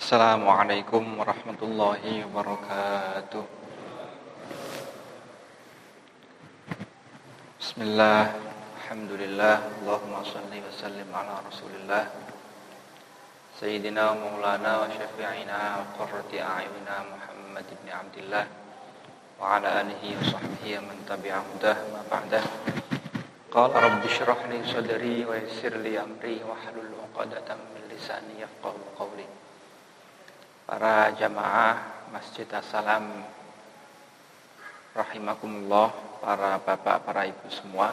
Assalamualaikum warahmatullahi wabarakatuh. Bismillah, alhamdulillah, Allahumma salli wa sallim ala rasulillah Sayyidina maulana wa syafi'ina wa qurrati a'yunina Muhammad ibn Abdillah wa ala alihi wa sahbihi man tabi'ahu dah ma ba'dah. Qala rabbi shrah li sadri wa yassir li amri wa hlul 'uqdatam min lisani yafqahu qawli. Para jamaah Masjid As-Salam rahimakumullah, para bapak, para ibu semua.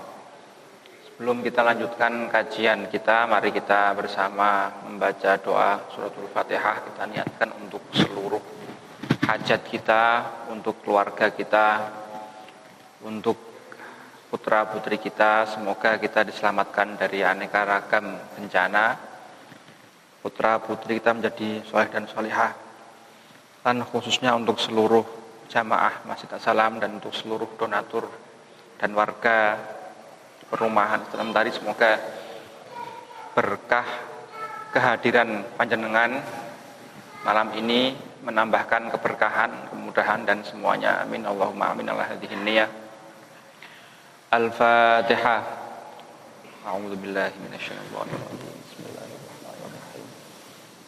Sebelum kita lanjutkan kajian kita, mari kita bersama membaca doa suratul Fatihah. Kita niatkan untuk seluruh hajat kita, untuk keluarga kita, untuk putra-putri kita. Semoga kita diselamatkan dari aneka ragam bencana. Putra-putri kita menjadi soleh dan solihah. Dan khususnya untuk seluruh jamaah Masjid As-Salam dan untuk seluruh donatur dan warga perumahan Islam tadi, semoga berkah kehadiran panjenengan malam ini menambahkan keberkahan, kemudahan dan semuanya. Amin Allahumma amin ala hadhihi niyah. Al-Fatihah. A'udzubillahi minasyaitonir rajim.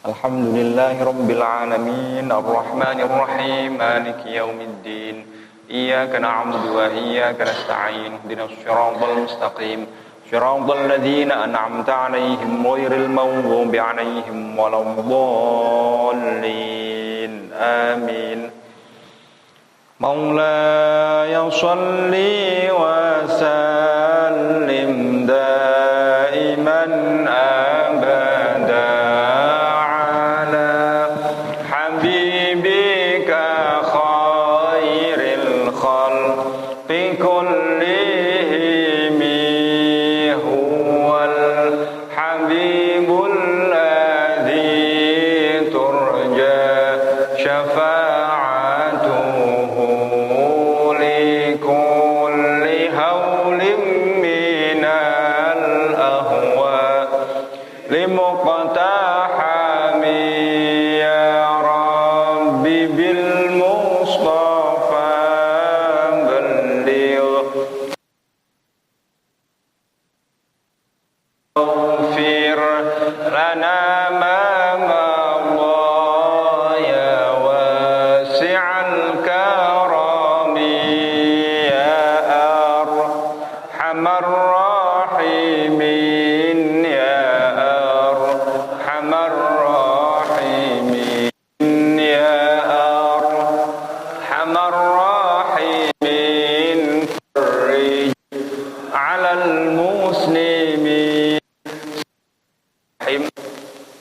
Alhamdulillahi rabbil alamin, arrahmanir rahim, maliki yaumiddin. Iyyaka na'budu wa iyyaka nasta'in. Ihdinas siratal mustaqim. Siratal ladzina an'amta 'alaihim ghairil maghdubi 'alaihim waladdallin. Amin. Maulaya shalli wa sallim daiman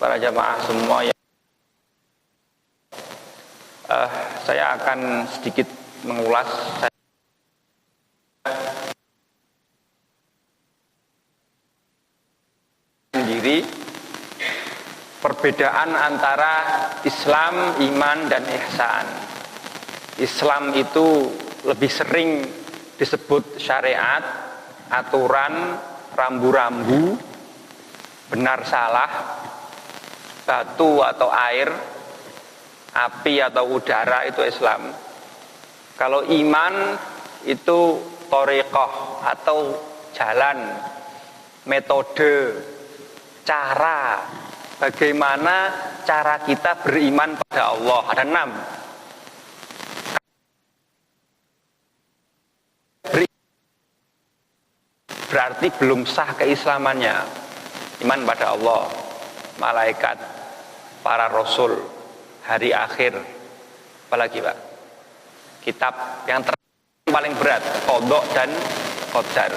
abada jamaah semua yang saya akan sedikit mengulas sendiri perbedaan antara Islam, iman dan ihsan. Islam itu lebih sering disebut syariat, aturan, rambu-rambu, benar salah, batu atau air, api atau udara, itu Islam. Kalau iman itu thariqah atau jalan, metode, cara, bagaimana cara kita beriman pada Allah. Ada 6. Berarti belum sah keislamannya. Iman pada Allah, malaikat, para rasul, hari akhir, apalagi Pak? Kitab yang paling berat, qadha dan qadar.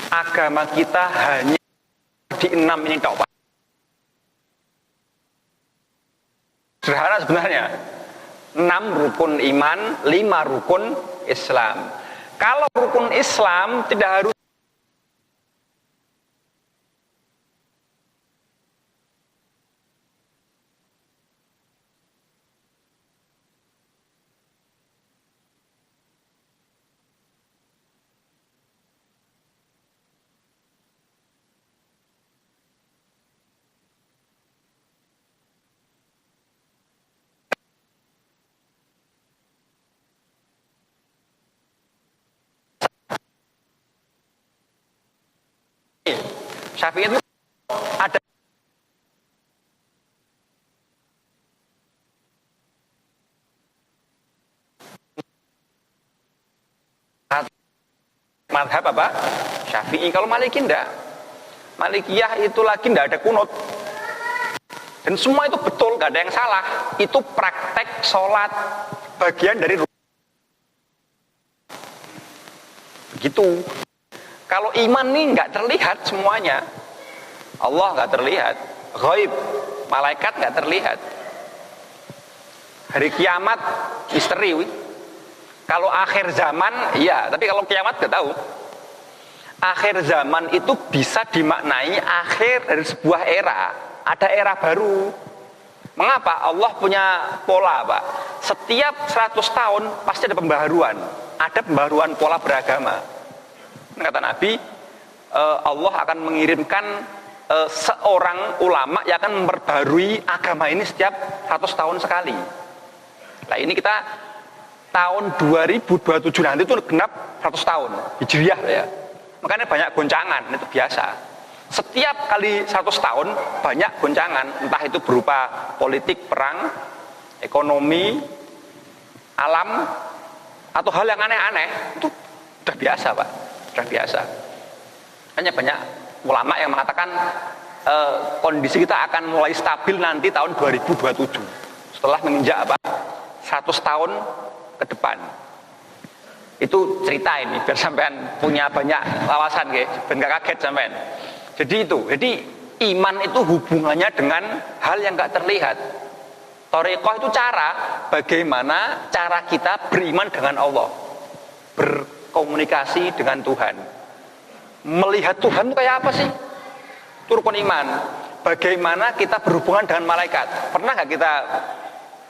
Agama kita hanya di 6 ini tok, Pak. Sederhana sebenarnya. 6 rukun iman, 5 rukun Islam. Kalau rukun Islam tidak harus Syafi'i itu ada madhab apa? Syafi'i. Kalau Maliki enggak. Malikiyah itu lagi enggak ada kunut. Dan semua itu betul, enggak ada yang salah. Itu praktek sholat, bagian dari begitu. Kalau iman nih enggak terlihat semuanya. Allah enggak terlihat. Ghaib, malaikat enggak terlihat. Hari kiamat misteri. Kalau akhir zaman, iya, tapi kalau kiamat gak tahu. Akhir zaman itu bisa dimaknai akhir dari sebuah era. Ada era baru. Mengapa? Allah punya pola, Pak. Setiap 100 tahun pasti ada pembaharuan. Ada pembaharuan pola beragama. Kata Nabi, Allah akan mengirimkan seorang ulama yang akan memperbarui agama ini setiap 100 tahun sekali. Nah ini kita tahun 2027 nanti itu genap 100 tahun Hijriah ya. Makanya banyak goncangan, itu biasa. Setiap kali 100 tahun banyak goncangan, entah itu berupa politik, perang, ekonomi, alam, atau hal yang aneh-aneh. Itu sudah biasa, Pak. Sudah biasa. Hanya banyak ulama yang mengatakan kondisi kita akan mulai stabil nanti tahun 2027. Setelah menginjak apa? 100 tahun ke depan. Itu cerita ini biar sampean punya banyak wawasan nggih, ben gak kaget sampean. Jadi iman itu hubungannya dengan hal yang gak terlihat. Thariqah itu cara bagaimana cara kita beriman dengan Allah, berkomunikasi dengan Tuhan. Melihat Tuhan itu kayak apa sih? Itu rukun iman. Bagaimana kita berhubungan dengan malaikat? Pernah gak kita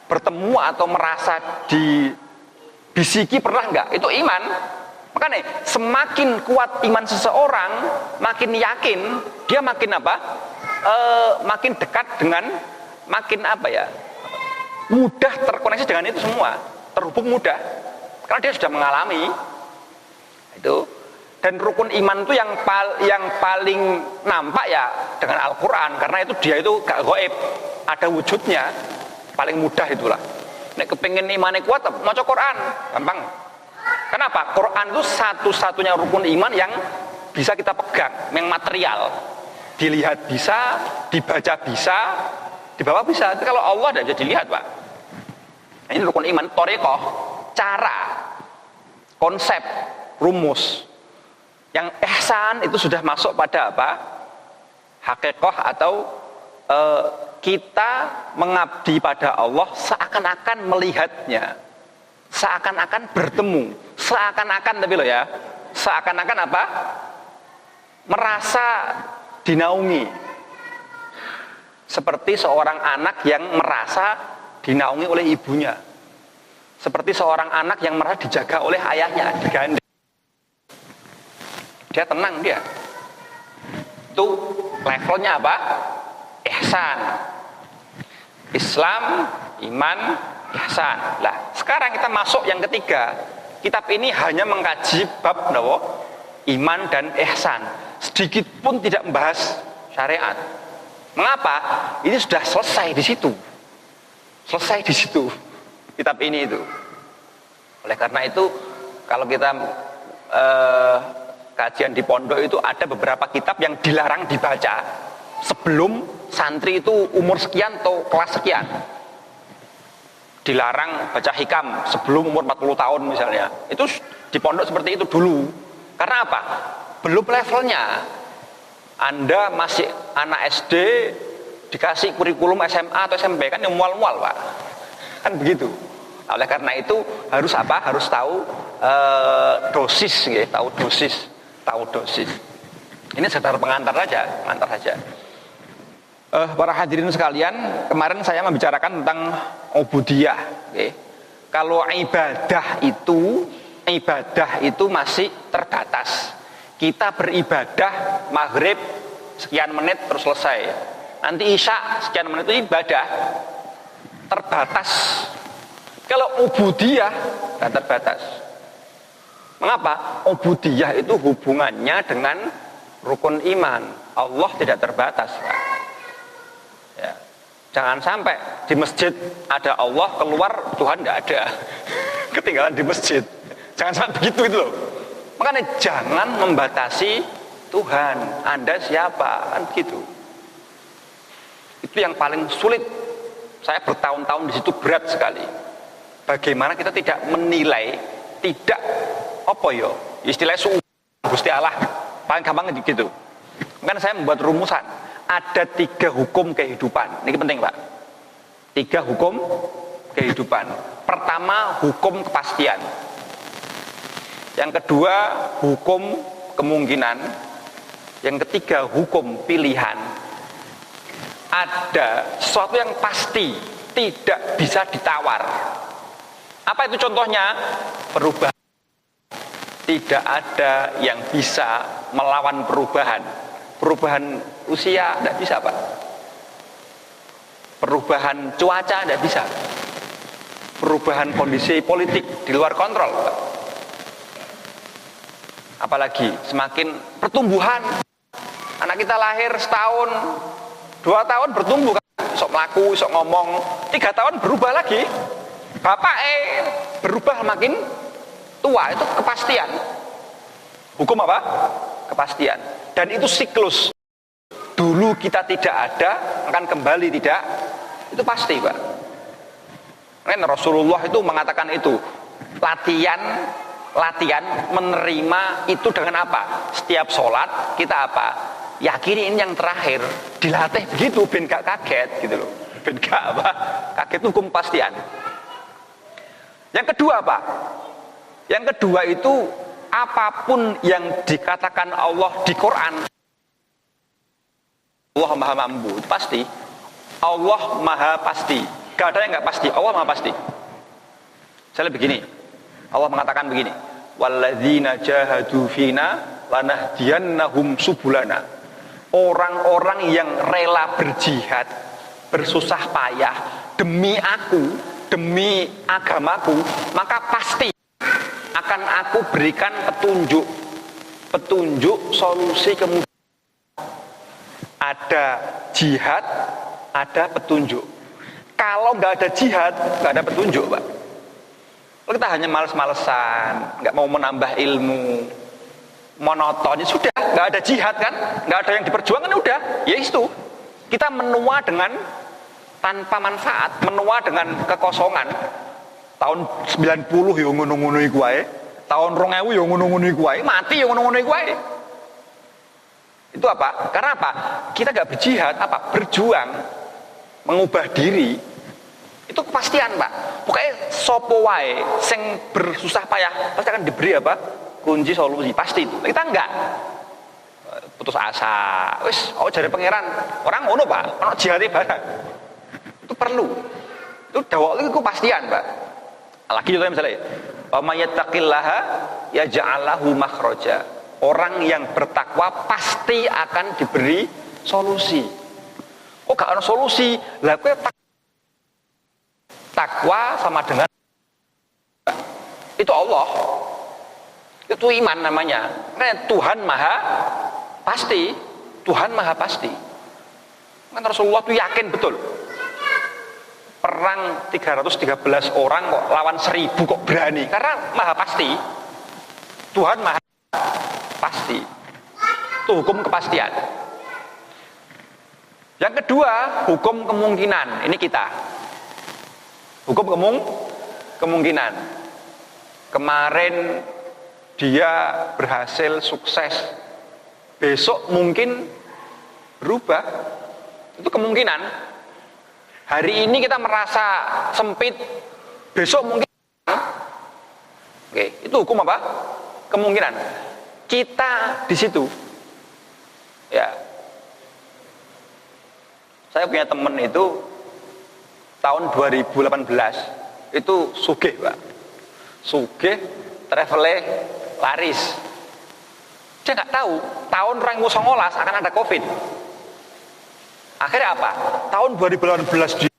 bertemu atau merasa dibisiki, pernah enggak? Itu iman. Makanya semakin kuat iman seseorang, makin yakin, dia makin apa? Makin dekat dengan, makin apa ya? Mudah terkoneksi dengan itu semua, terhubung mudah. Karena dia sudah mengalami itu. Dan rukun iman itu yang paling nampak ya dengan Al-Quran, karena itu dia itu gak gaib, ada wujudnya. Paling mudah itulah. Nek kepengin imannya kuat, maca Quran, gampang. Kenapa? Quran itu satu-satunya rukun iman yang bisa kita pegang, yang material. Dilihat bisa, dibaca bisa, dibawa bisa. Tapi kalau Allah tidak bisa dilihat, Pak. Nah, ini rukun iman, thariqah, cara, konsep, rumus. Yang ihsan itu sudah masuk pada apa? Hakikah atau kita mengabdi pada Allah seakan-akan melihatnya, seakan-akan bertemu, seakan-akan, tapi loh ya, seakan-akan apa? Merasa dinaungi, seperti seorang anak yang merasa dinaungi oleh ibunya, seperti seorang anak yang merasa dijaga oleh ayahnya, digandeng, dia tenang dia. Itu levelnya apa? Ihsan. Islam, iman, ihsan. Lah, sekarang kita masuk yang ketiga. Kitab ini hanya mengkaji bab iman dan ihsan. Sedikit pun tidak membahas syariat. Mengapa? Ini sudah selesai di situ. Selesai di situ kitab ini itu. Oleh karena itu, kalau kita kajian di pondok itu ada beberapa kitab yang dilarang dibaca sebelum santri itu umur sekian atau kelas sekian. Dilarang baca hikam sebelum umur 40 tahun misalnya. Itu di pondok seperti itu dulu. Karena apa? Belum levelnya. Anda masih anak SD dikasih kurikulum SMA atau SMP, kan yang mual-mual, Pak. Kan begitu. Oleh karena itu harus apa? Harus tahu dosis, ya, tahu dosis. Ini sekedar pengantar saja. Para hadirin sekalian, kemarin saya membicarakan tentang ubudiyah. Okay. Kalau ibadah itu masih terbatas. Kita beribadah maghrib sekian menit terus selesai. Nanti isya sekian menit itu ibadah. Terbatas. Kalau ubudiyah tidak terbatas. Mengapa? Ubudiyah itu hubungannya dengan rukun iman. Allah tidak terbatas, Pak. Ya. Jangan sampai di masjid ada Allah, keluar Tuhan nggak ada. Ketinggalan di masjid. Jangan sampai begitu itu loh. Makanya jangan membatasi Tuhan. Anda siapa? Kan begitu. Itu yang paling sulit. Saya bertahun-tahun di situ berat sekali. Bagaimana kita tidak menilai, tidak apa ya? Istilahnya Gusti Allah. Paling gampang gitu. Makanya saya membuat rumusan. Ada 3 hukum kehidupan. Ini penting, Pak. 3 hukum kehidupan. Pertama, hukum kepastian. Yang kedua, hukum kemungkinan. Yang ketiga, hukum pilihan. Ada sesuatu yang pasti, tidak bisa ditawar. Apa itu contohnya? Perubahan. Tidak ada yang bisa melawan perubahan. Perubahan usia tidak bisa, Pak. Perubahan cuaca tidak bisa. Perubahan kondisi politik di luar kontrol, Pak. Apalagi semakin pertumbuhan. Anak kita lahir setahun, 2 tahun bertumbuh, kan? Sok melaku, sok ngomong. 3 tahun berubah lagi. Bapak berubah makin tua. Itu kepastian. Hukum apa? Kepastian. Dan itu siklus. Dulu kita tidak ada, akan kembali tidak. Itu pasti, Pak. Kan Rasulullah itu mengatakan itu. Latihan menerima itu dengan apa? Setiap sholat kita apa? Yakini ini yang terakhir. Dilatih begitu, ben gak kaget gitu loh. Ben gak apa? Kaget itu hukum kepastian. Yang kedua apa? Yang kedua itu apapun yang dikatakan Allah di Quran, Allah maha mampu, itu pasti. Allah maha pasti. Gak ada yang gak pasti. Allah maha pasti. Saya begini, Allah mengatakan begini, walladzina jahadu fina lanahdiyannahum subulana. Orang-orang yang rela berjihad, bersusah payah demi aku, demi agamaku, maka pasti akan aku berikan petunjuk solusi kemudian. Ada jihad, ada petunjuk. Kalau nggak ada jihad, nggak ada petunjuk, Pak. Kita hanya males-malesan, nggak mau menambah ilmu, monoton, sudah, nggak ada jihad kan, nggak ada yang diperjuangkan, udah, ya itu. Kita menua dengan tanpa manfaat, menua dengan kekosongan. Tahun 90 yo ngono-ngono iku wae, tahun 2000 yo ngono-ngono iku wae, mati yo ngono-ngono iku wae. Itu apa? Karena apa? Kita gak berjihad, apa? Berjuang, mengubah diri. Itu kepastian, Pak. Pokoknya sopo wae sing bersusah payah pasti akan diberi apa? Kunci solusi, pasti itu. Kita enggak putus asa. Wis, jare pangeran. Orang ngono, Pak. Ono jihate barang. Itu perlu. Itu dawuh itu kepastian, Pak. Lagi contohnya misalnya, wa may yattaqillaha yaj'al lahu makhraja. Orang yang bertakwa pasti akan diberi solusi. Kok gak ada solusi? Lah kowe takwa sama dengan itu Allah. Itu iman namanya. Karena Tuhan Maha pasti. Tuhan Maha pasti. Kan Rasulullah itu yakin betul. Perang 313 orang kok lawan 1000 kok berani. Karena Maha pasti. Tuhan Maha pasti. Itu hukum kepastian. Yang kedua, hukum kemungkinan. Ini kita. Hukum kemungkinan. Kemarin dia berhasil sukses. Besok mungkin berubah. Itu kemungkinan. Hari ini kita merasa sempit, besok mungkin. Oke, itu hukum apa? Kemungkinan. Kita di situ. Ya. Saya punya teman itu tahun 2018 itu sugih, Pak. Sugih, travelnya laris. Dia nggak tahu tahun 2019 akan ada COVID. Akhirnya apa? Tahun 2018 dia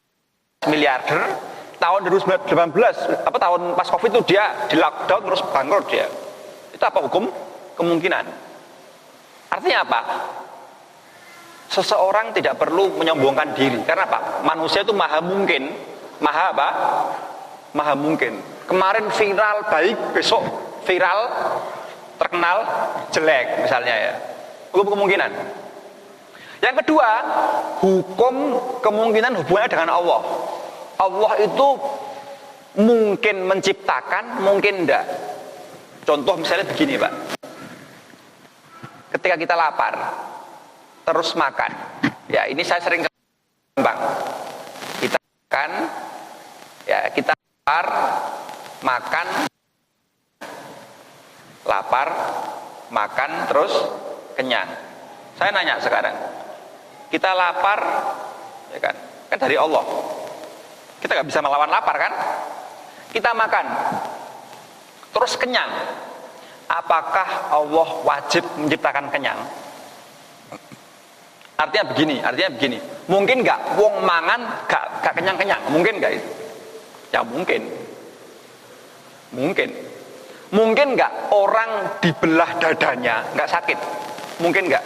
miliarder, tahun 2018 tahun pas COVID itu dia di lockdown terus bangkrut dia. Itu apa hukum? Kemungkinan. Artinya apa? Seseorang tidak perlu menyombongkan diri. Karena apa? Manusia itu maha mungkin. Maha apa? Maha mungkin. Kemarin viral baik, besok viral terkenal jelek misalnya ya. Hukum kemungkinan. Yang kedua, hukum kemungkinan hubungannya dengan Allah. Allah itu mungkin menciptakan, mungkin enggak. Contoh misalnya begini, Pak. Ketika kita lapar, terus makan. Ya, ini saya sering Bang. Kita makan, ya kita lapar, makan, terus kenyang. Saya nanya sekarang, kita lapar, ya kan dari Allah. Kita nggak bisa melawan lapar kan? Kita makan, terus kenyang. Apakah Allah wajib menciptakan kenyang? Artinya begini. Mungkin nggak wong mangan gak kenyang-kenyang? Mungkin nggak itu? Ya mungkin. Mungkin nggak orang dibelah dadanya nggak sakit? Mungkin nggak?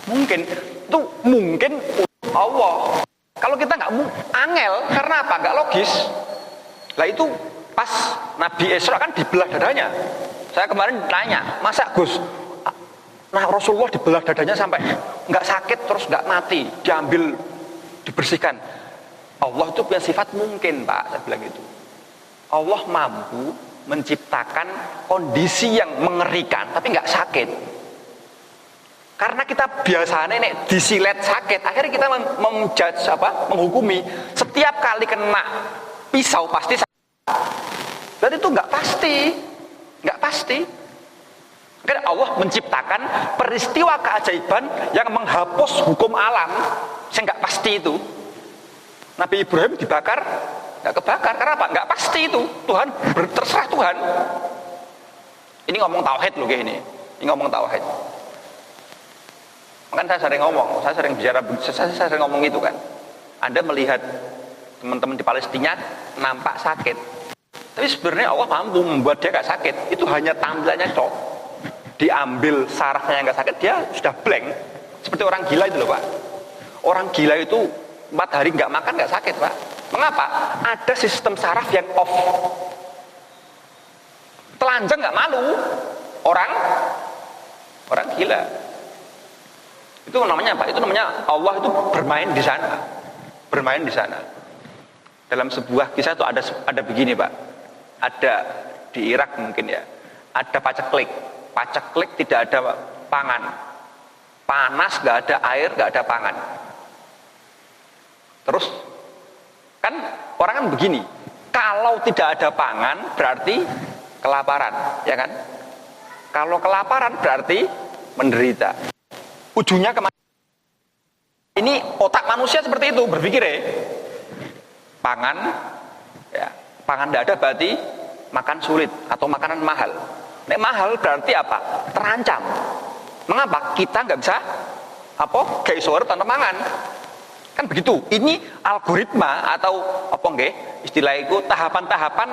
Mungkin. Itu mungkin untuk Allah. Kalau kita nggak angel, karena apa? Nggak logis. Lah itu pas Nabi Isra kan dibelah dadanya. Saya kemarin tanya, masa Gus? Nah Rasulullah dibelah dadanya sampai nggak sakit terus nggak mati, diambil, dibersihkan. Allah itu punya sifat mungkin, Pak. Saya bilang itu. Allah mampu menciptakan kondisi yang mengerikan, tapi nggak sakit. Karena kita biasanya nek disilet sakit, akhirnya kita menjudge menghukumi setiap kali kena pisau pasti sakit. Dan itu nggak pasti. Karena Allah menciptakan peristiwa keajaiban yang menghapus hukum alam, yang nggak pasti itu. Nabi Ibrahim dibakar, nggak kebakar, karena apa? Nggak pasti itu. Tuhan terserah Tuhan. Ini ngomong tauhid loh kayak ini. Ini ngomong tauhid. Makanya saya sering bicara, saya sering ngomong itu kan. Anda melihat teman-teman di Palestina nampak sakit, tapi sebenarnya Allah mampu membuat dia gak sakit. Itu hanya tampilannya cok. Diambil sarafnya yang gak sakit, dia sudah blank. Seperti orang gila itu loh Pak. Orang gila itu 4 hari gak makan gak sakit Pak. Mengapa? Ada sistem saraf yang off. Telanjang gak malu. Orang gila. Itu namanya apa? Itu namanya Allah itu bermain di sana. Dalam sebuah kisah itu ada begini Pak. Ada di Irak mungkin ya. Ada paceklik tidak ada pangan. Panas, gak ada air, gak ada pangan. Terus kan orang kan begini. Kalau tidak ada pangan berarti kelaparan, ya kan? Kalau kelaparan berarti menderita. Ujungnya kemana? Ini otak manusia seperti itu berpikir ya. Pangan tidak ada berarti makan sulit atau makanan mahal. Nek mahal berarti apa? Terancam. Mengapa? Kita nggak bisa gaya sahur tanpa mangan. Kan begitu. Ini algoritma atau istilah itu tahapan-tahapan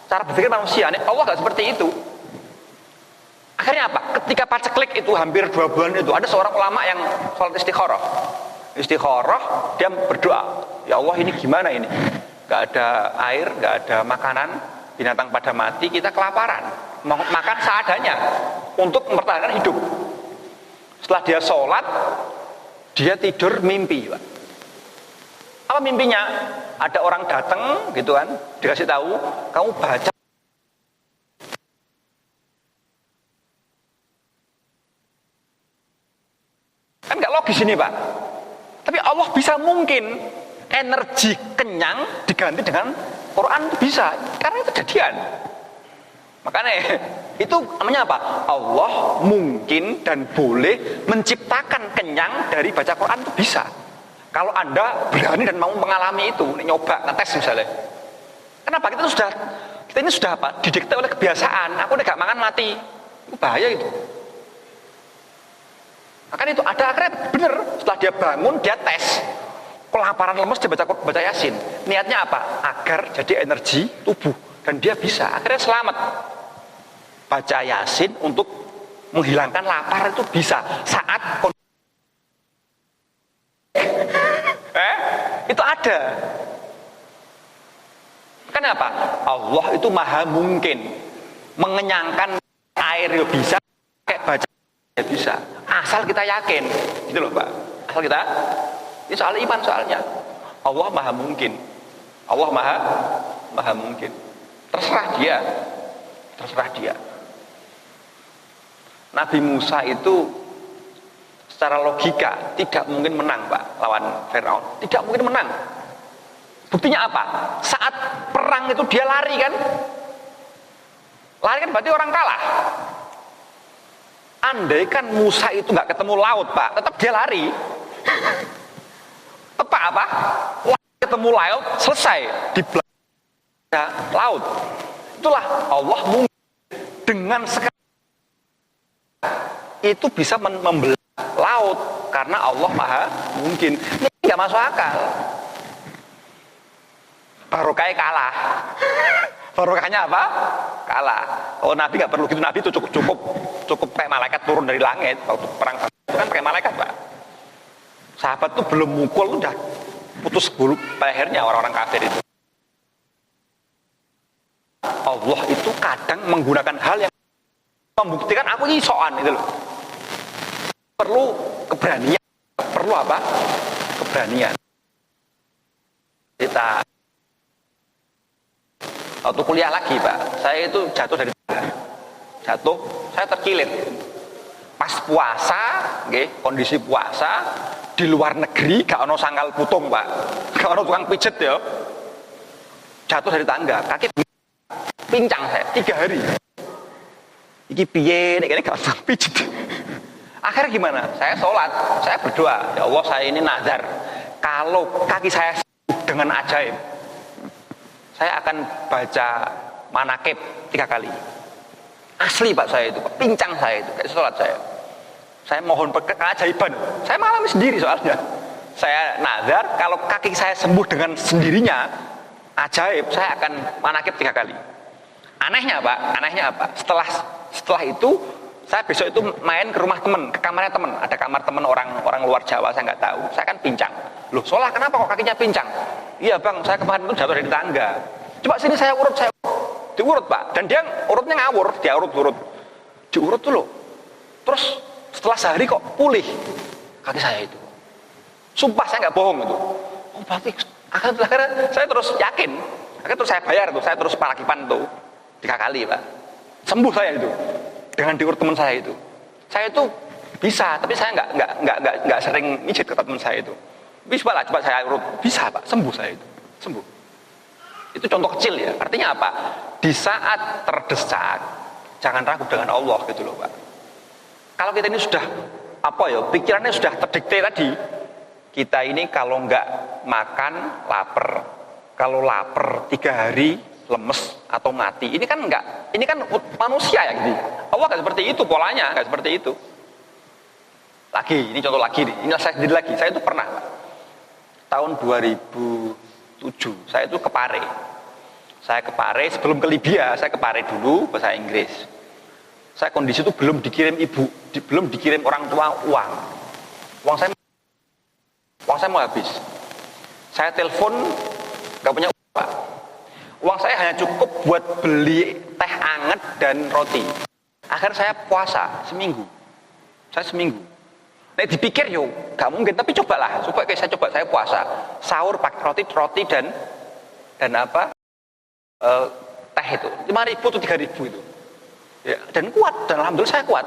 cara berpikir manusia. Nek Allah nggak seperti itu. Akhirnya apa? Ketika paceklik itu hampir 2 bulan itu, ada seorang ulama yang sholat istikharah. Dia berdoa, ya Allah ini gimana ini? Gak ada air, gak ada makanan, binatang pada mati, kita kelaparan. Makan seadanya untuk mempertahankan hidup. Setelah dia sholat, dia tidur mimpi, Pak. Apa mimpinya? Ada orang datang gitu kan, dikasih tahu, kamu baca. Kan gak logis ini Pak. Tapi Allah bisa mungkin energi kenyang diganti dengan Quran itu bisa. Karena itu kejadian. Makanya itu namanya apa? Allah mungkin dan boleh menciptakan kenyang dari baca Quran itu bisa. Kalau Anda berani dan mau mengalami itu, nyoba, ngetes misalnya. Kenapa? Kita ini sudah didikte oleh kebiasaan. Aku udah gak makan mati. Itu bahaya itu. Makanya itu ada akhirnya bener. Setelah dia bangun, dia tes. Kelaparan lemes dia baca Yasin. Niatnya apa? Agar jadi energi tubuh. Dan dia bisa. Akhirnya selamat. Baca Yasin untuk menghilangkan lapar itu bisa. Saat Itu ada. Kenapa? Allah itu maha mungkin. Mengenyangkan air ya bisa, kayak baca ya bisa. Asal kita yakin. Gitu loh Pak. Asal kita, ini soal iman soalnya. Allah maha mungkin. Allah maha mungkin. Terserah dia. Terserah dia. Nabi Musa itu secara logika tidak mungkin menang Pak lawan Firaun. Tidak mungkin menang. Buktinya apa? Saat perang itu dia lari kan? Lari kan berarti orang kalah. Andai kan Musa itu nggak ketemu laut Pak, tetap dia lari. Tetap apa? Ketemu laut, selesai di belakang laut. Itulah Allah mungkin dengan sekali itu bisa membelah laut karena Allah maha mungkin. Ini nggak masuk akal. Barokahnya kalah. Barokahnya apa? Kalah. Oh Nabi nggak perlu gitu. Nabi itu cukup kayak malaikat turun dari langit waktu perang itu kan pakai malaikat Pak. Sahabat tuh belum mukul udah putus bulu lehernya orang-orang kafir itu. Allah itu kadang menggunakan hal yang membuktikan aku ini soan itu loh. Perlu keberanian. Perlu apa? Keberanian. Kita waktu kuliah lagi Pak, saya itu jatuh dari jatuh, saya terkilir. Pas puasa, kondisi puasa di luar negeri, gak ono sangkal putung Pak, gak ono tukang pijet ya. Jatuh dari tangga, kaki pincang saya 3 hari. Iki piye, nek gak usah pijet. Akhirnya gimana? Saya sholat, saya berdoa, ya Allah saya ini nazar, kalau kaki saya dengan ajaib, saya akan baca manakib 3 kali. Asli Pak saya itu, pincang saya itu, kayak sholat saya. Saya mohon keajaiban. Saya mengalami sendiri soalnya. Saya nazar kalau kaki saya sembuh dengan sendirinya, ajaib, saya akan manakib 3 kali. Anehnya apa? Setelah itu, saya besok itu main ke rumah teman, ke kamarnya teman. Ada kamar teman orang luar Jawa, saya nggak tahu. Saya kan pincang. Loh, Sholah kenapa kok kakinya pincang? Iya bang, saya kemarin itu jatuh dari tangga. Coba sini saya urut. Diurut Pak. Dan dia urutnya ngawur, dia urut. Diurut tuh loh. Terus setelah sehari kok pulih kaki saya itu. Sumpah saya nggak bohong itu. Oh berarti akhirnya saya terus yakin. Akhirnya terus saya bayar tuh, saya terus palakipan tuh 3 kali Pak. Sembuh saya itu dengan diurut teman saya itu. Saya itu bisa, tapi saya nggak sering mijit ke teman saya itu. Coba saya urut, bisa Pak, sembuh saya itu, sembuh. Itu contoh kecil ya. Artinya apa? Di saat terdesak, jangan ragu dengan Allah gitu loh Pak. Kalau kita ini sudah pikirannya sudah terdikte tadi, kita ini kalau nggak makan lapar, kalau lapar 3 hari lemes atau mati. Ini kan manusia ya gitu. Allah nggak seperti itu polanya, nggak seperti itu. Lagi, ini contoh lagi nih. Ini saya sendiri lagi. Saya itu pernah tahun 2007, saya itu ke Pare. Saya ke Pare sebelum ke Libya, saya ke Pare dulu bahasa Inggris. Saya kondisi itu belum dikirim ibu, belum dikirim orang tua uang. Uang saya mau habis. Saya telepon, nggak punya uang Pak. Uang saya hanya cukup buat beli teh anget dan roti. Akhirnya saya puasa seminggu. Saya seminggu. Nah dipikir gak mungkin, tapi cobalah. Saya puasa. Sahur pakai roti dan apa? Teh itu 5.000 atau 3.000 itu. Ya, dan kuat, dan alhamdulillah saya kuat.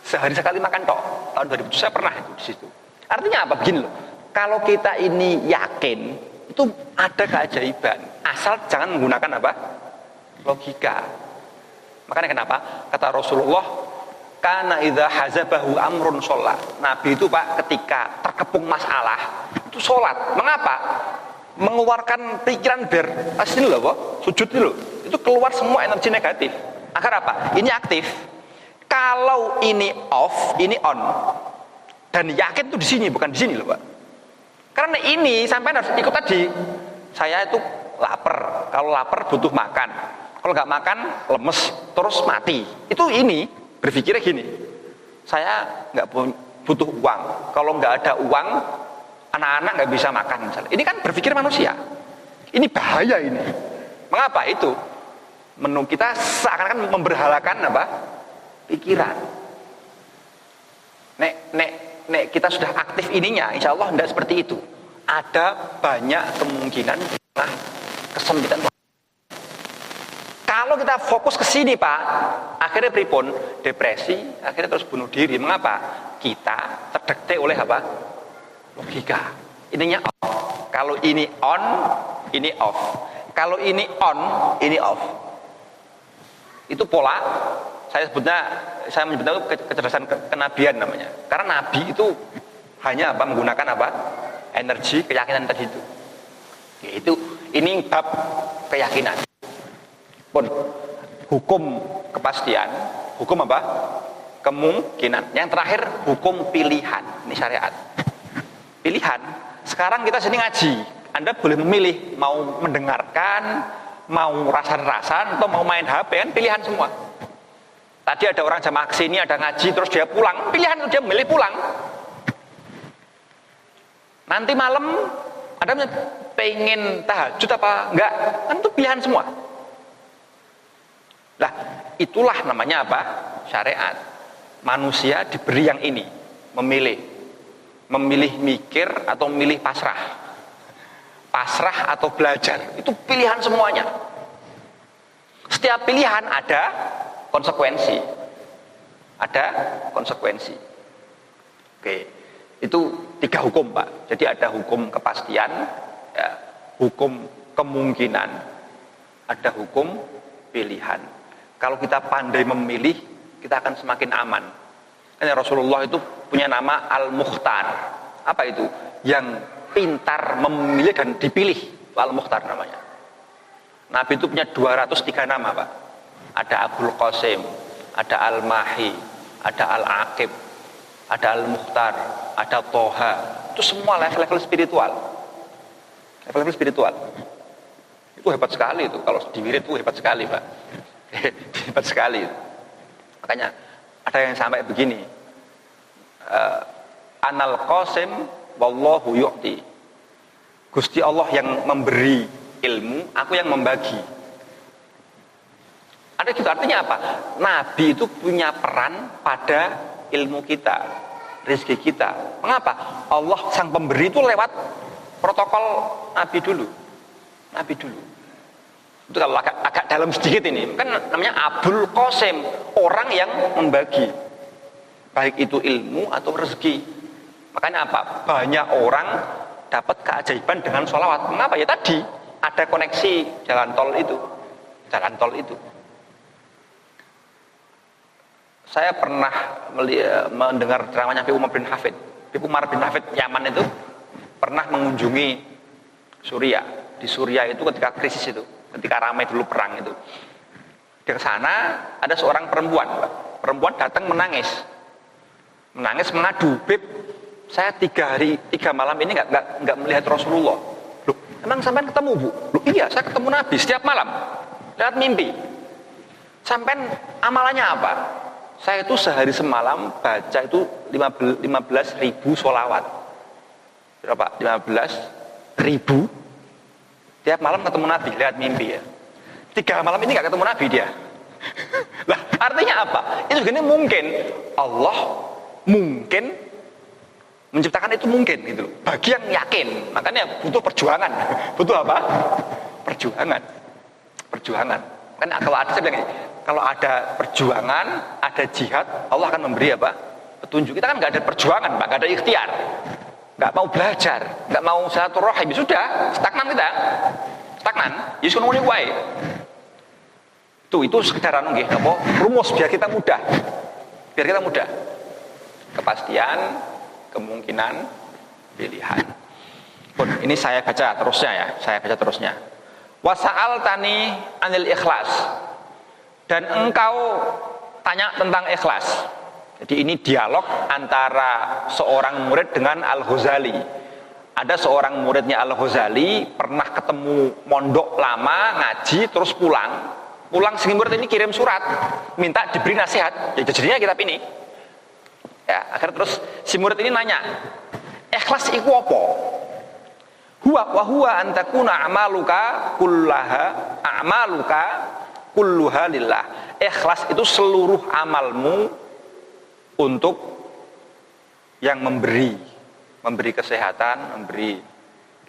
Sehari sekali makan tok. Tahun 2007 saya pernah itu di situ. Artinya apa? Begini loh. Kalau kita ini yakin, itu ada keajaiban. Asal jangan menggunakan apa? Logika. Makanya kenapa? Kata Rasulullah, kana idza hazabahu amrun sholat. Nabi itu Pak ketika terkepung masalah itu sholat. Mengapa? Mengeluarkan pikiran asli loh Pak, sujud loh. Itu keluar semua energi negatif. Agar apa? Ini aktif. Kalau ini off, ini on. Dan yakin tuh di sini bukan di sini loh Pak. Karena ini sampai harus ikut tadi. Saya itu lapar. Kalau lapar butuh makan. Kalau nggak makan lemes terus mati. Itu ini berpikirnya gini. Saya nggak butuh uang. Kalau nggak ada uang Anak-anak nggak bisa makan misalnya. Ini kan berpikir manusia. Ini bahaya ini. Mengapa itu? Menu kita seakan-akan memberhalakan apa? Pikiran. Nek kita sudah aktif ininya, insya Allah tidak seperti itu. Ada banyak kemungkinan kesempitan. Kalau kita fokus ke sini Pak, akhirnya pripun? Depresi, akhirnya terus bunuh diri. Mengapa? Kita terdikte oleh apa? Logika. Ininya off. Kalau ini on, ini off. Kalau ini on, ini off. Itu pola. Saya menyebutnya itu kecerdasan kenabian namanya. Karena nabi itu hanya apa? Menggunakan apa? Energi keyakinan tadi itu. Yaitu ini bab keyakinan. Pun hukum kepastian, hukum apa? Kemungkinan. Yang terakhir hukum pilihan. Ini syariat. Pilihan. Sekarang kita sini ngaji. Anda boleh memilih mau mendengarkan, mau rasan-rasan atau mau main HP, kan pilihan semua. Tadi ada orang jamaah kesini, ada ngaji, terus dia pulang. Pilihan itu dia memilih pulang. Nanti malam Anda pengen tahajud apa enggak? Kan itu pilihan semua. Lah, itulah namanya apa? Syariat. Manusia diberi yang ini, memilih. Memilih mikir atau memilih pasrah. Pasrah atau belajar. Itu pilihan semuanya. Setiap pilihan ada konsekuensi. Ada konsekuensi. Oke. Itu 3 hukum, Pak. Jadi ada hukum kepastian, ya, hukum kemungkinan, ada hukum pilihan. Kalau kita pandai memilih, kita akan semakin aman. Karena Rasulullah itu punya nama Al-Mukhtar. Apa itu? Yang pintar memilih dan dipilih. Al-Mukhtar namanya. Nabi itu punya 203 nama, Pak. Ada Abul Qasim, ada Al-Mahi, ada Al-Aqib, ada Al-Mukhtar, ada Toha. Itu semua level-level spiritual. Level-level spiritual. Itu hebat sekali itu. Kalau diwirid itu hebat sekali, Pak. Hebat sekali. Makanya ada yang sampai begini. Anal Qasim wallahu yu'ti. Gusti Allah yang memberi ilmu, aku yang membagi. Ada gitu, artinya apa? Nabi itu punya peran pada ilmu kita, rezeki kita. Mengapa? Allah sang pemberi itu lewat protokol Nabi dulu. Nabi dulu. Itu kalau agak dalam sedikit ini, kan namanya Abul Qasim, orang yang membagi. Baik itu ilmu atau rezeki. Makanya apa? Banyak orang dapat keajaiban dengan sholawat. Mengapa? Ya tadi ada koneksi jalan tol itu. Jalan tol itu. Saya pernah mendengar ceramahnya Habib Umar bin Hafid. Habib Umar bin Hafid Yaman itu pernah mengunjungi Suriah. Di Suriah itu ketika krisis itu, ketika ramai dulu perang itu. Di sana ada seorang perempuan, Pak. Perempuan datang menangis mengadu, Beb, saya 3 malam ini nggak melihat Rasulullah. Loh, emang sampean ketemu, Bu? Loh, iya, saya ketemu Nabi setiap malam lewat mimpi. Sampean amalannya apa? Saya itu sehari semalam baca itu 15.000 sholawat. Berapa? 15.000. Tiap malam ketemu Nabi lewat mimpi ya. 3 malam ini nggak ketemu Nabi dia. Lah, artinya apa? Itu gini mungkin Allah mungkin menciptakan itu mungkin gitu. Bagi yang yakin, makanya butuh perjuangan. Butuh apa? Perjuangan. Kan kalau ada, saya bilang ini, kalau ada perjuangan, ada jihad, Allah akan memberi apa? Petunjuk. Kita kan nggak ada perjuangan, Pak, nggak ada ikhtiar, nggak mau belajar, nggak mau silaturahim, sudah stagnan kita, stagnan. Yesus ngomong wae. Itu sekedar nggih, apa? Rumus biar kita mudah, Kepastian, kemungkinan, pilihan. Pun ini saya baca terusnya. Wasa'al tani anil ikhlas. Dan engkau tanya tentang ikhlas. Jadi ini dialog antara seorang murid dengan Al-Ghazali. Ada seorang muridnya Al-Ghazali pernah ketemu mondok lama, ngaji, terus pulang si murid ini kirim surat minta diberi nasihat. Ya jadinya kitab ini. Ya, akhirnya terus si murid ini nanya, Ikhlas iku apa? Huwa antakuna a'maluka kulluha lillah. Ikhlas itu seluruh amalmu untuk yang memberi kesehatan, memberi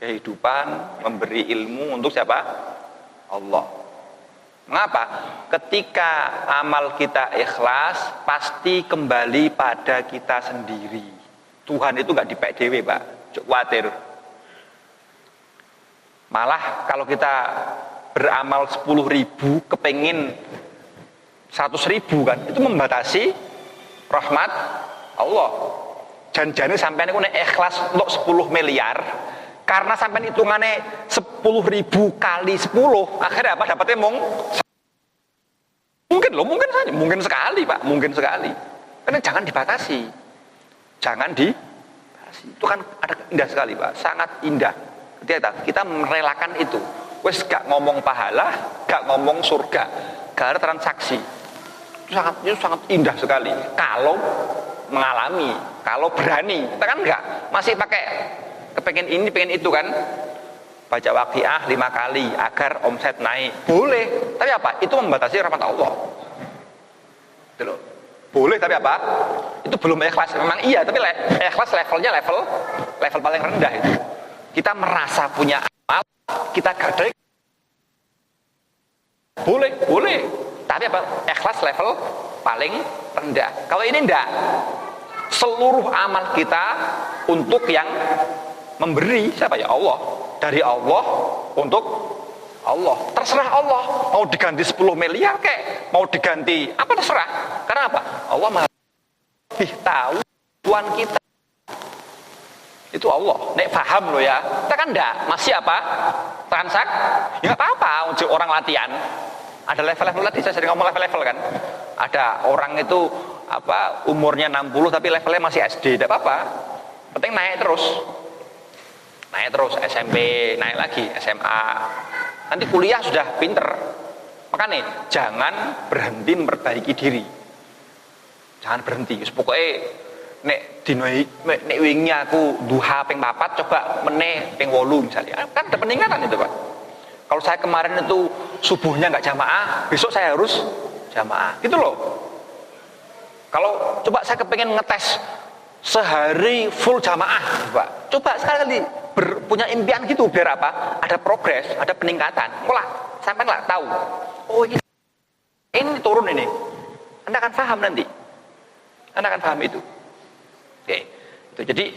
kehidupan, memberi ilmu untuk siapa? Allah. Mengapa? Ketika amal kita ikhlas, pasti kembali pada kita sendiri. Tuhan itu gak dipek dewe, Pak. Cuk khawatir. Malah kalau kita beramal 10.000 kepengin 100.000 kan, itu membatasi rahmat Allah. Janjane sampean iku nek ikhlas untuk 10 miliar, karena sampean hitungane 10.000 kali 10, akhirnya apa? Dapatnya mungkin sekali, Pak, mungkin sekali. Karena jangan dibatasi. Itu kan ada indah sekali, Pak, sangat indah. Ketika kita merelakan itu, wes gak ngomong pahala, gak ngomong surga, gak ada transaksi. Itu sangat indah sekali. Kalau mengalami, kalau berani, kita kan enggak, masih pakai kepengen ini, pengen itu kan. Baca Waqiah 5 kali agar omset naik, boleh. Tapi apa? Itu membatasi rahmat Allah. Gitu loh. Boleh, tapi apa? Itu belum ikhlas. Memang iya, tapi ikhlas levelnya level paling rendah itu. Kita merasa punya amal, kita gadai. Boleh. Tapi apa? Ikhlas level paling rendah. Kalau ini enggak. Seluruh amal kita untuk yang memberi siapa ya? Allah. Dari Allah untuk Allah. Terserah Allah. Mau diganti 10 miliar kek, mau diganti apa terserah. Karena apa? Allah Maha lebih tahu Tuhan kita. Itu Allah. Nek paham lo ya. Kita kan enggak, masih apa? Transak. Ya enggak apa-apa untuk orang latihan. Ada level-level tadi, saya sering ngomong level-level kan. Ada orang itu apa umurnya 60 tapi levelnya masih SD, tidak apa-apa. Penting naik terus SMP, naik lagi SMA. Nanti kuliah sudah pinter. Makanya jangan berhenti memperbaiki diri. Jangan berhenti. Pokoknya nek wingi aku duha ping 4 coba meneh ping 8 misalnya. Kan ada peningkatan itu, Pak. Kalau saya kemarin itu subuhnya nggak jamaah, besok saya harus jamaah. Gitu loh. Kalau coba saya kepengen ngetes sehari full jamaah, Pak. Coba sekali punya impian gitu biar apa? Ada progres, ada peningkatan. Sampai lah tahu. Oh ini turun ini. Anda akan paham nanti. Anda akan paham itu. Oke. Itu jadi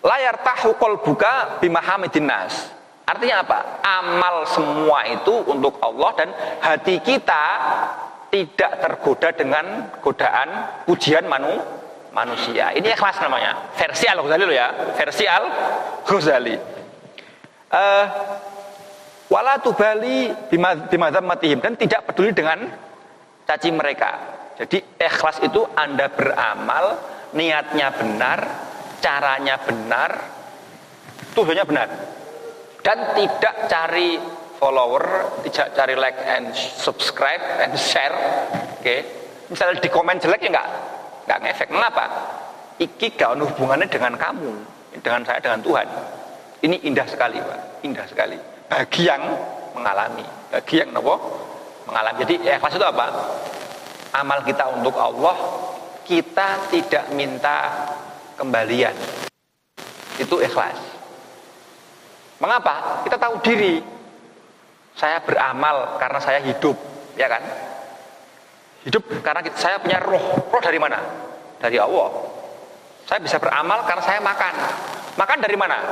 layar tahukol buka bimahamidin nas. Artinya apa? Amal semua itu untuk Allah dan hati kita tidak tergoda dengan godaan pujian manusia. Ini ikhlas namanya. Versi Al-Ghazali loh ya. Versi Al-Ghazali. Wala tubali bimadhammatihim, dan tidak peduli dengan caci mereka. Jadi ikhlas itu Anda beramal, niatnya benar, caranya benar, tujuannya benar. Dan tidak cari follower, tidak cari like and subscribe and share. Oke. Misalnya di komen jelek ya enggak ngefek. Mengapa? Iki gak ada hubungannya dengan kamu, dengan saya, dengan Tuhan. Ini indah sekali, Pak. Indah sekali. Bagi yang mengalami, bagi yang mengalami. Jadi ikhlas itu apa? Amal kita untuk Allah, kita tidak minta kembalian. Itu ikhlas. Mengapa? Kita tahu diri. Saya beramal karena saya hidup, ya kan? Hidup karena saya punya roh. Roh dari mana? Dari Allah. Saya bisa beramal karena saya makan. Makan dari mana?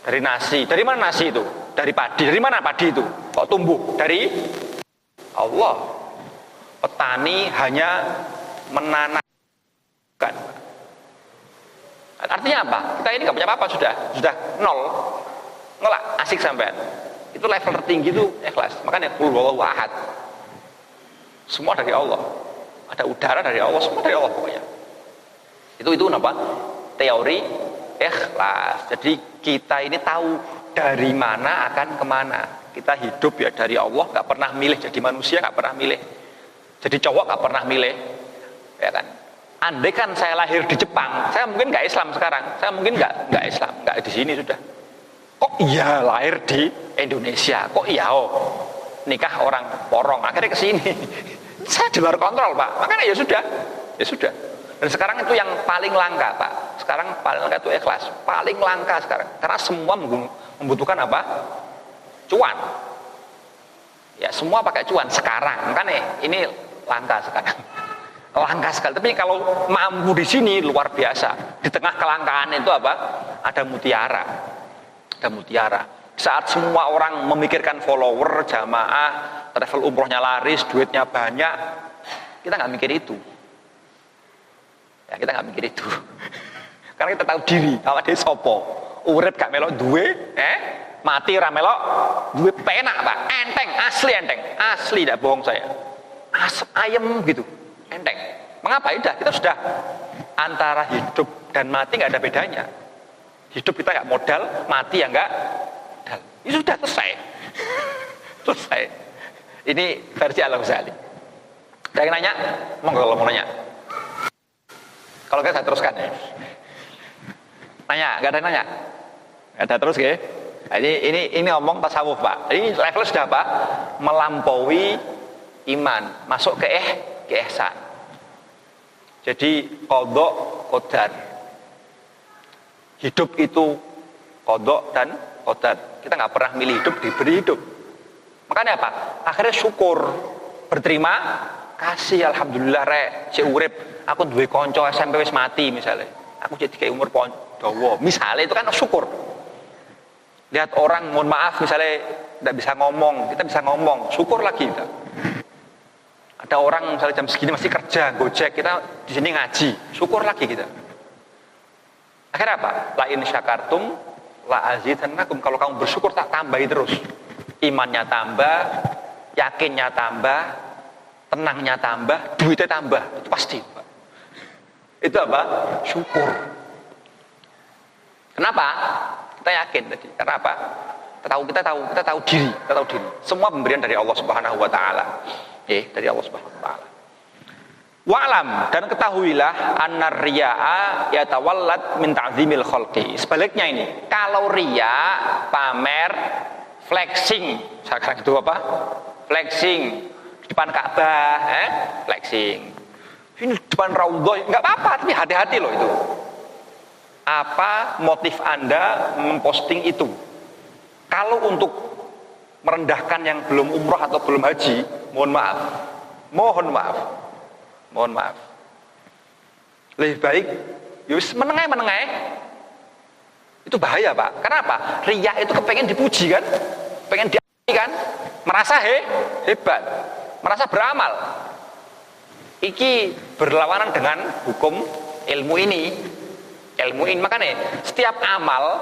Dari nasi. Dari mana nasi itu? Dari padi. Dari mana padi itu? Kok tumbuh? Dari Allah. Petani hanya menanamkan. Artinya apa? Kita ini gak punya apa-apa sudah nol. Ngelak, asik sampean. Itu level tertinggi itu ikhlas. Makanya qul huwallahu ahad. Semua dari Allah. Ada udara dari Allah, semua dari Allah pokoknya. Itu apa? Teori ikhlas. Jadi kita ini tahu dari mana akan kemana. Kita hidup ya dari Allah, gak pernah milih jadi manusia, gak pernah milih. Jadi cowok gak pernah milih, ya kan? Andai kan saya lahir di Jepang, saya mungkin nggak Islam sekarang. Saya mungkin nggak Islam, nggak di sini sudah. Kok iya lahir di Indonesia? Kok iya nikah orang porong? Akhirnya ke sini. Saya di luar kontrol, Pak. Makanya ya sudah. Dan sekarang itu yang paling langka, Pak. Sekarang paling langka itu ikhlas. Paling langka sekarang. Karena semua membutuhkan apa? Cuan. Ya semua pakai cuan sekarang. Makanya ini langka sekarang. Langka sekali. Tapi kalau mampu di sini luar biasa. Di tengah kelangkaan itu apa? Ada mutiara. Ada mutiara. Saat semua orang memikirkan follower, jamaah, travel umrohnya laris, duitnya banyak, kita nggak mikir itu. Ya kita nggak mikir itu. Karena kita tahu diri. Awak dhewe sapa? Urip gak melok duwe, mati ra melok duwe penak, Pak. Enteng, asli tidak bohong saya. Asap ayam gitu. Enteng. Mengapa? Kita sudah antara hidup dan mati nggak ada bedanya. Hidup kita nggak modal, mati ya nggak modal. Itu sudah selesai. Selesai. Ini versi Al-Ghazali. Ada yang nanya? Monggo kalau mau nanya. Kalau saya teruskan ya. Nanya, nggak ada yang nanya? Nggak ada terus ya? Ini ngomong tasawuf, Pak. Ini level sudah apa? Melampaui iman, masuk ke ihsan. Jadi qadha qadar. Hidup itu qadha dan qadar. Kita nggak pernah milih hidup, diberi hidup. Makanya apa? Akhirnya syukur, berterima kasih, alhamdulillah rek, cek urip. Aku duwe kanca SMP wis mati misalnya. Aku jadi kayak umur dawa. Misalnya itu kan syukur. Lihat orang, mohon maaf misalnya tidak bisa ngomong, kita bisa ngomong, syukur lagi kita. Ada orang misalnya jam segini masih kerja, Gojek, kita di sini ngaji, syukur lagi kita. Akhirnya apa? La in syakartum la azidannakum. Kalau kamu bersyukur tak tambahi terus. Imannya tambah, yakinnya tambah, tenangnya tambah, duitnya tambah. Itu pasti, Pak. Itu apa? Syukur. Kenapa? Kita yakin tadi. Karena apa? Kita tahu diri. Semua pemberian dari Allah Subhanahu wa taala. Dari Allah Subhanahu wa taala. Wa'lam, dan ketahuilah annar riya'a yatawallad min ta'zimil khalqi. Sebaliknya ini, kalau riya, pamer, flexing, sekarang itu apa? Flexing di depan Ka'bah, flexing. Ini depan Raudhah, enggak apa-apa, tapi hati-hati loh itu. Apa motif Anda memposting itu? Kalau untuk merendahkan yang belum umrah atau belum haji, mohon maaf. Lebih baik yus menengai. Itu bahaya, Pak. Kenapa? Riya itu kepengen dipuji kan? Pengen diakui kan? Merasa hebat, merasa beramal. Iki berlawanan dengan hukum ilmu ini. Makanya setiap amal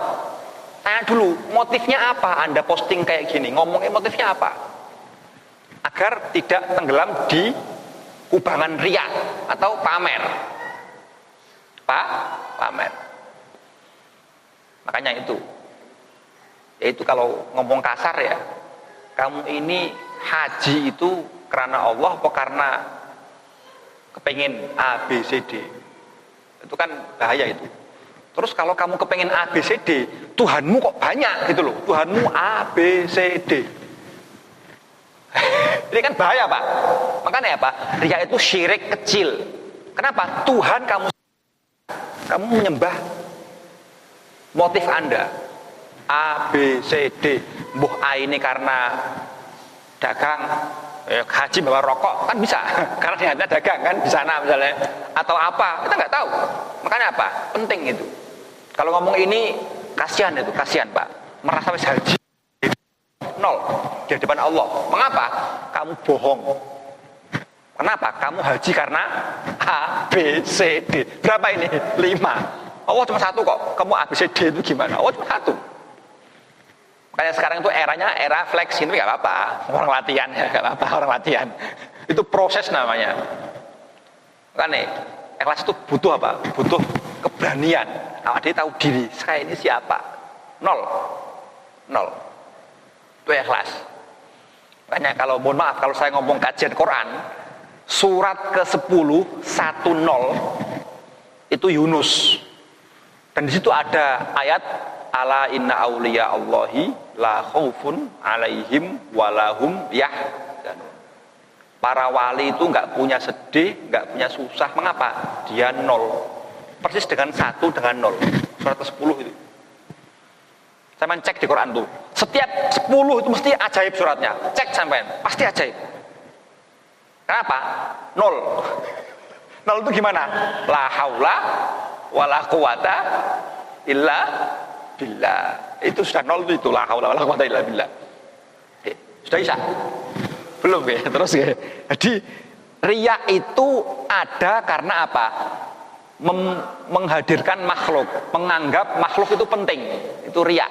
tanya dulu, motifnya apa Anda posting kayak gini? Ngomongin motifnya apa? Agar tidak tenggelam di kubangan riya atau pamer. Pamer. Makanya yaitu kalau ngomong kasar ya, kamu ini haji itu karena Allah apa karena kepengen A, B, C, D? Itu kan bahaya itu. Terus kalau kamu kepengen A, B, C, D, Tuhanmu kok banyak gitu loh. Tuhanmu A, B, C, D. Ini kan bahaya, Pak. Makanya apa? Riya itu syirik kecil. Kenapa? Tuhan kamu menyembah motif Anda. A, B, C, D. Mbuh A ini karena dagang, haji bawa rokok kan bisa. Karena dia ada dagang kan di sana misalnya. Atau apa? Kita nggak tahu. Makanya apa? Penting itu. Kalau ngomong ini kasihan Pak. Merasa wis haji nol di hadapan Allah. Mengapa? Kamu bohong. Kenapa? Kamu haji karena A, B, C, D. Berapa ini? 5. Allah cuma 1 kok. Kamu A, B, C, D itu gimana? Allah cuma 1. Makanya sekarang itu eranya era flex itu nggak apa-apa. Orang latihan ya, nggak apa-apa orang latihan. Itu proses namanya. Makanya ikhlas itu butuh apa? Butuh keberanian. Dia tahu diri. Saya ini siapa? Nol. Itu ikhlas. Makanya kalau mohon maaf kalau saya ngomong kajian Quran surat ke-10 10 itu Yunus. Dan di situ ada ayat ala inna auliya Allahi la khaufun alaihim walahum yahzanun. Para wali itu enggak punya sedih, enggak punya susah. Mengapa? Dia nol. Persis dengan 1 dengan 0. Surat ke-10 itu. Saya cek di Quran tuh. Setiap 10 itu mesti ajaib suratnya. Cek sampean, pasti ajaib. Kenapa? 0. 0 itu gimana? La haula wala quwata illa billah. Itu sudah 0 itu la haula wala quwata illa billah. Sudah bisa? Belum ya? Terus ya. Jadi riya itu ada karena apa? Menghadirkan makhluk, menganggap makhluk itu penting. Itu riya.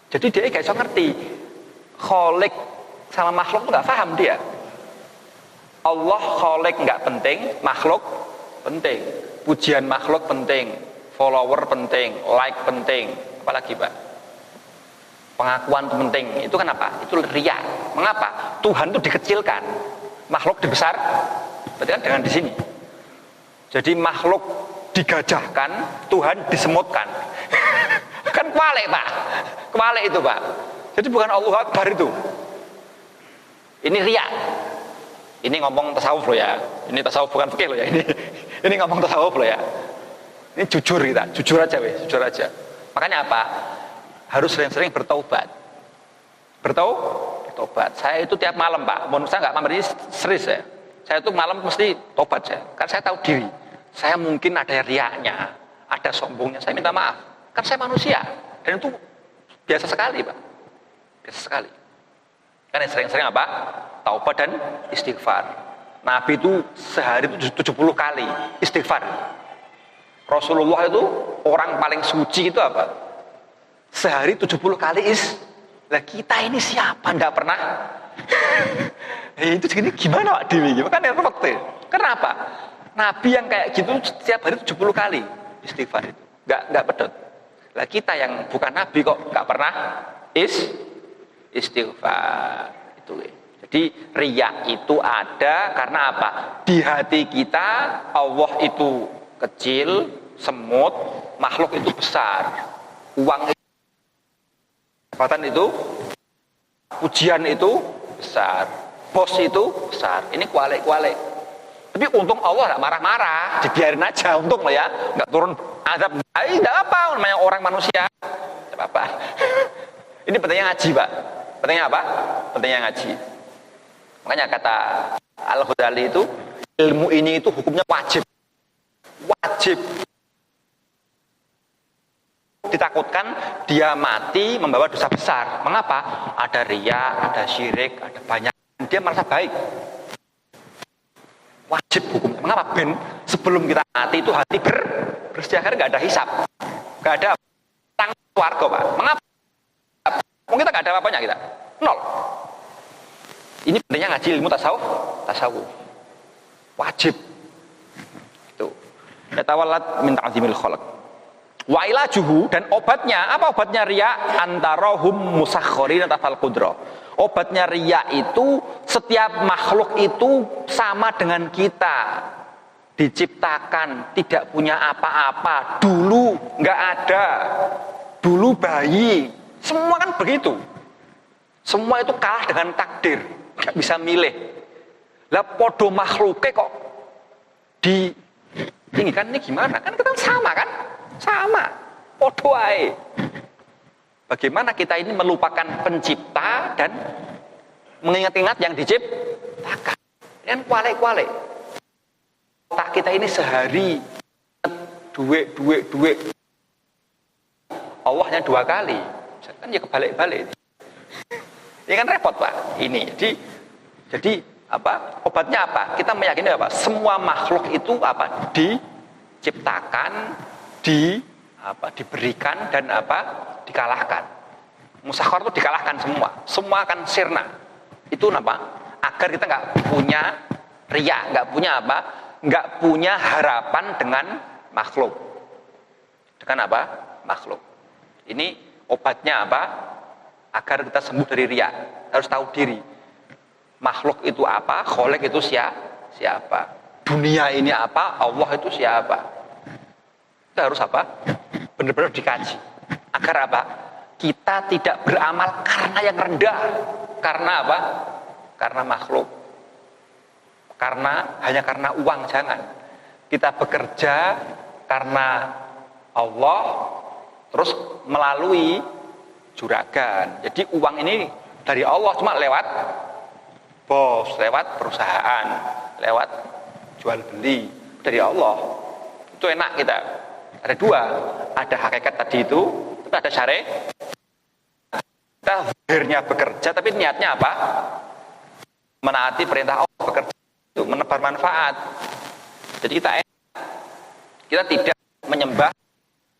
Jadi dia gak bisa ngerti Khalik sama makhluk itu gak paham dia. Allah Khalik gak penting, makhluk penting. Pujian makhluk penting, follower penting, like penting. Apalagi Pak? Pengakuan itu penting. Itu kan apa? Itu riya. Mengapa? Tuhan itu dikecilkan, makhluk dibesar. Berarti kan dengan di sini. Jadi makhluk digajahkan, Tuhan disemutkan. Kan kualik Pak. Kualik itu Pak. Jadi bukan Allahu Akbar itu. Ini riya. Ini ngomong tasawuf loh ya. Ini tasawuf bukan fikih loh ya. Ini ngomong tasawuf loh ya. Ini jujur kita, jujur aja weh, jujur aja. Makanya apa? Harus sering-sering bertaubat. Bertaubat. Saya itu tiap malam Pak. Menurut saya nggak pamer ini serius ya. Saya itu malam mesti tobat saya. Karena saya tahu diri. Saya mungkin ada riaknya, ada sombongnya. Saya minta maaf. Kan saya manusia. Dan itu biasa sekali Pak. Biasa sekali. Kan sering-sering apa? Taubat dan istighfar. Nabi itu sehari itu 70 kali istighfar. Rasulullah itu orang paling suci itu apa? Sehari 70 kali Lah kita ini siapa? Nggak pernah. Itu segini gimana Pak Dewi? Kan repot tuh. Kenapa? Nabi yang kayak gitu setiap hari 70 kali istighfar itu. Nggak pedot. Lah kita yang bukan Nabi kok nggak pernah istighfar itu. Jadi riya itu ada karena apa? Di hati kita Allah itu kecil, semut, makhluk itu besar. Uang itu, jabatan itu, pujian itu besar, bos itu besar. Ini kualik-kualik. Tapi untung Allah nggak marah-marah, dibiarin aja, untung lah ya, nggak turun azab. Nggak apa, namanya orang manusia, nggak apa-apa. Ini pentingnya ngaji Pak. Pentingnya apa? Pentingnya ngaji. Makanya kata Al-Ghazali itu ilmu ini itu hukumnya wajib. Wajib. Ditakutkan dia mati membawa dosa besar. Mengapa? Ada riya, ada syirik, ada banyak. Dia merasa baik. Wajib hukum. Mengapa? Ben sebelum kita mati itu hati bersih, akhirnya nggak ada hisap, nggak ada tang warga Pak. Mengapa? Mungkin kita nggak ada apa-apanya kita, nol. Ini pentingnya ngaji ilmu tasawuf. Wajib. Itu. Yatawallat min ta'zimil khalq. Wa ilajuhu, dan obatnya, apa obatnya riya? Antarahum musakhkharin tafal qudra. Obatnya riya itu setiap makhluk itu sama dengan kita, diciptakan tidak punya apa-apa, dulu nggak ada, dulu bayi, semua kan begitu. Semua itu kalah dengan takdir, nggak bisa milih. Lah podo makhluknya kok ditinggikan, ini gimana? Kan kita sama kan? Sama, podo ae. Bagaimana kita ini melupakan pencipta dan mengingat-ingat yang diciptakan. Kan kualik-kualik. Otak kita ini sehari duit. Allahnya 2 kali. Kan ya kebalik-balik. Ini kan repot Pak. Ini. Jadi apa? Obatnya apa? Kita meyakini apa? Semua makhluk itu apa? Diciptakan, diberikan dan apa? Dikalahkan. Musakhkhar itu dikalahkan semua akan sirna. Itu apa? Agar kita nggak punya riya, nggak punya apa? Nggak punya harapan dengan makhluk. Dengan apa? Makhluk. Ini obatnya apa? Agar kita sembuh dari riya. Harus tahu diri. Makhluk itu apa? Khalik itu siapa? dunia ini apa, Allah itu siapa. Kita harus apa? Benar-benar dikaji. Agar apa? Kita tidak beramal karena yang rendah. Karena apa? Karena makhluk. Hanya karena uang, jangan. Kita bekerja karena Allah, terus melalui juragan. Jadi uang ini dari Allah, cuma lewat bos, lewat perusahaan, lewat jual beli, dari Allah. Itu enak kita. Ada dua, ada hakikat tadi itu, tapi ada syariat. Kita akhirnya bekerja, tapi niatnya apa? Menaati perintah Allah, bekerja itu menebar manfaat. Jadi kita tidak menyembah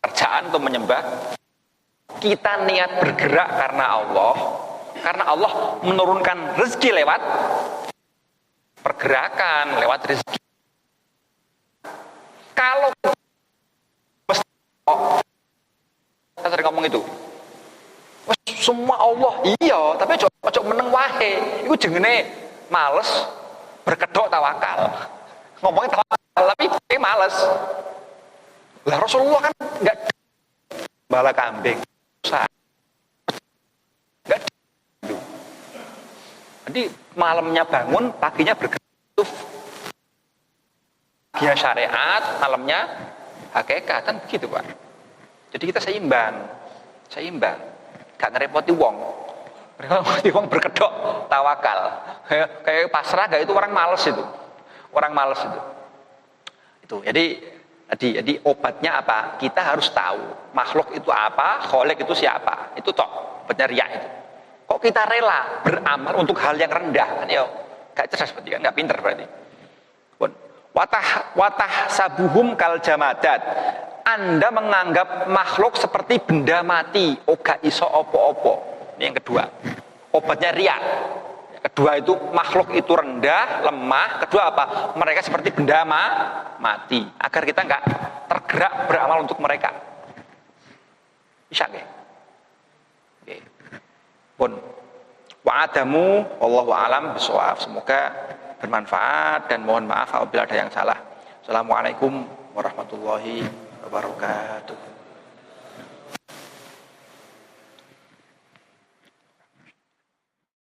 kerjaan atau menyembah. Kita niat bergerak karena Allah menurunkan rezeki lewat pergerakan, lewat rezeki. Kalau kita sering ngomong itu, semua Allah, iya, tapi ojo meneng wae. Iku jenenge males berkedok tawakal. Ngomongin tawakal tapi males. Lah Rasulullah kan enggak bala kambing. Enggak. Jadi malamnya bangun, paginya bergerak. Paginya syariat, malamnya hakikat, kan begitu Pak. Jadi kita seimbang. Gak ngerepoti wong. Ngerepoti wong berkedok tawakal. Kayak pasrah gak, itu orang males itu. Itu. Jadi obatnya apa? Kita harus tahu makhluk itu apa, khalik itu siapa. Itu tok obatnya riya itu. Kok kita rela beramal untuk hal yang rendah? Kan ya gak cerdas berarti kan, gak pinter berarti. Watah sabuhum kal jamadat. Anda menganggap makhluk seperti benda mati, oga iso opo-opo. Ini yang kedua. Obatnya riya. Kedua itu makhluk itu rendah, lemah. Kedua apa? Mereka seperti benda mati. Agar kita enggak tergerak beramal untuk mereka. Bisa nggih? Nggih. Pun wa'adamu wallahu alam bisawab. Semoga bermanfaat dan mohon maaf apabila ada yang salah. Assalamualaikum warahmatullahi wabarakatuh.